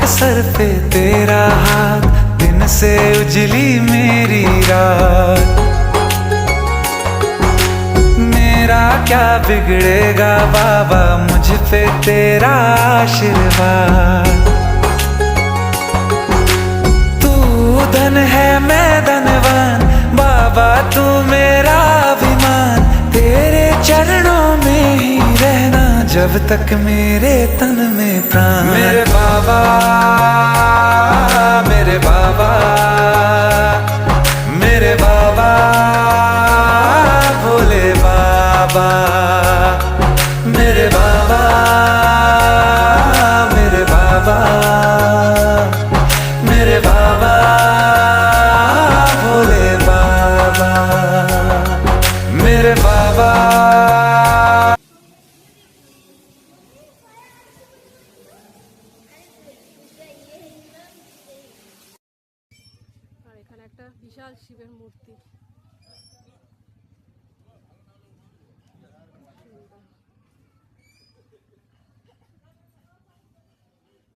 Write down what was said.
Sir पे तेरा हाथ, दिन से उजली मेरी रात। मेरा क्या बिगड़ेगा बाबा, मुझ पे तेरा आशीर्वाद। तू धन है मैं धनवान, बाबा तू मेरा अभिमान। तेरे चरणों में ही रहना जब तक मेरे तन में प्राण। मेरे बाबा, मेरे बाबा, मेरे बाबा, भोले बाबा, मेरे बाबा, मेरे बाबा, मेरे बाबा, भोले बाबा, मेरे बाबा। আর এখানে একটা বিশাল শিবের মূর্তি।